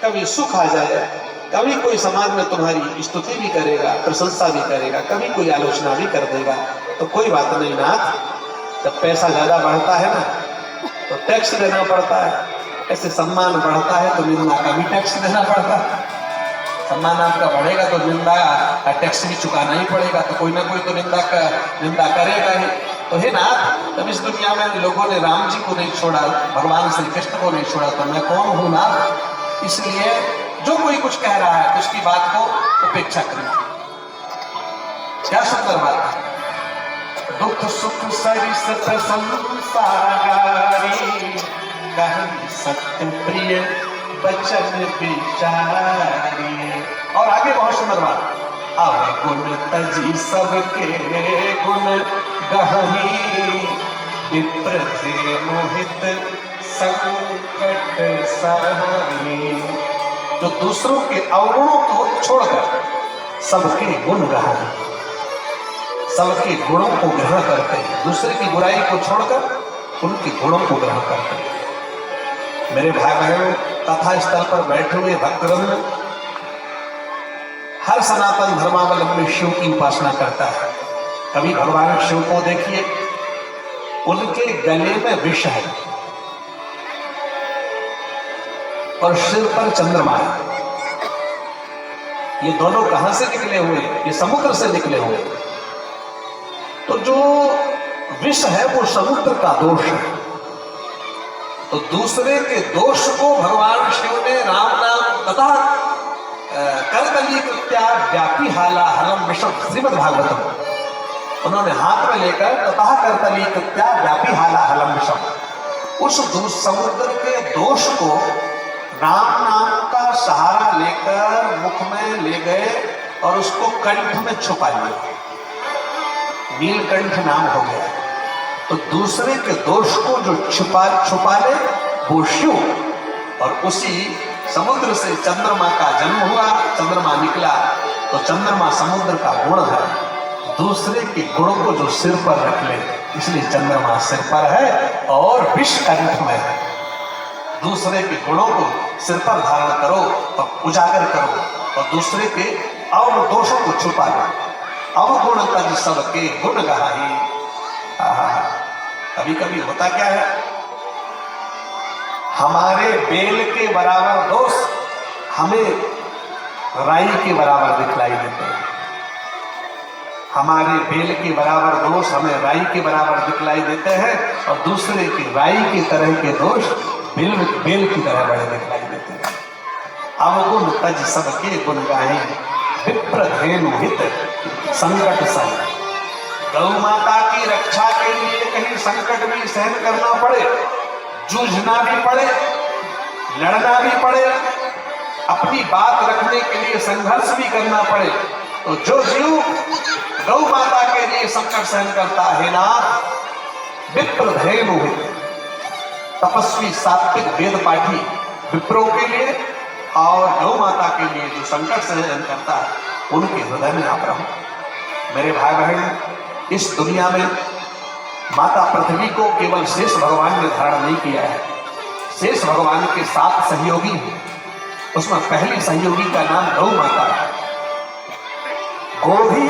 कभी सुख आ जाए, कभी कोई समाज में तुम्हारी स्तुति भी करेगा, प्रशंसा भी करेगा, कभी कोई आलोचना भी कर देगा, तो कोई बात नहीं नाथ। जब पैसा ज्यादा बढ़ता है ना तो टैक्स देना पड़ता है, ऐसे सम्मान बढ़ता है तो निंदा का भी टैक्स देना पड़ता है। सम्मान आपका बढ़ेगा तो निंदा का टैक्स भी चुकाना ही पड़ेगा, तो कोई ना कोई तो निंदा करेगा ही। तो हे नाथ, जब इस दुनिया में लोगों ने राम जी को नहीं छोड़ा, भगवान श्री कृष्ण को नहीं छोड़ा, तो मैं कौन हूं नाथ? इसलिए जो कोई कुछ कह रहा है तो उसकी बात को उपेक्षा करें। क्या सुंदर बात है। दुख सुख सरिस संसारी, कहीं सत्य प्रिय बचन विचारी। और आगे बहुत सुंदर बात, अब गुण तजी सबके गुण गहनी, विप्र थे मोहित संकट सहनी। जो दूसरों के अवगुणों को छोड़कर सबके गुण ग्रहण, सबके गुणों को ग्रहण करते हैं, दूसरे की बुराई को छोड़कर उनके गुणों को ग्रहण करते हैं। मेरे भाई बहनों, कथा स्थल पर बैठे हुए भक्तवृंद हर सनातन धर्मावलंबी शिव की उपासना करता है। कभी भगवान शिव को देखिए, उनके गले में विष है और सिर पर चंद्रमा है। ये दोनों कहां से निकले हुए? ये समुद्र से निकले हुए। तो जो विष है वो समुद्र का दोष है। तो दूसरे के दोष को भगवान शिव ने राम नाम तथा करतली कृत्या व्यापी हाला हलम विषम, श्रीमद् भागवतम, उन्होंने हाथ में लेकर तथा करतली कृत्या व्यापी हाला हलम विषम, उस समुद्र के दोष को राम नाम का सहारा लेकर मुख में ले गए और उसको कंठ में छुपा लिया, नीलकंठ नाम हो गया। तो दूसरे के दोष को जो छुपा ले वो शिव, और उसी समुद्र से चंद्रमा का जन्म हुआ, चंद्रमा निकला। तो चंद्रमा समुद्र का गुण है, दूसरे के गुणों को जो सिर पर रख ले, इसलिए चंद्रमा सिर पर है और विष कंठ में है। दूसरे के गुणों को सिर पर धारण करो और उजागर करो और दूसरे के और दोषों को छुपा लो। अवगुण तज सबके गुण गहाही। कभी कभी होता क्या है, हमारे बेल के बराबर दोष हमें राई के बराबर दिखलाई देते हैं। हमारे बेल के बराबर दोष हमें राई के बराबर दिखलाई देते हैं और दूसरे के राई की तरह के दोष बेल की तरह बड़े दिखलाई देते हैं। अवगुण तज सबके गुण गाहे, विप्र धेनु हित संकट संग। गौ माता की रक्षा के लिए कहीं संकट भी सहन करना पड़े, जूझना भी पड़े, लड़ना भी पड़े, अपनी बात रखने के लिए संघर्ष भी करना पड़े, तो जो जीव गौ माता के लिए संकट सहन करता है नाथ, विप्र धेनु हित, तपस्वी सात्विक वेद पाठी विप्रों के लिए और गौ माता के लिए जो संकट सहन करता है, उनके हृदय में आप रहो। मेरे भाई बहन, इस दुनिया में माता पृथ्वी को केवल शेष भगवान ने धारण नहीं किया है। शेष भगवान के 7 सहयोगी हैं, उसमें पहली सहयोगी का नाम गौ माता है। गोभी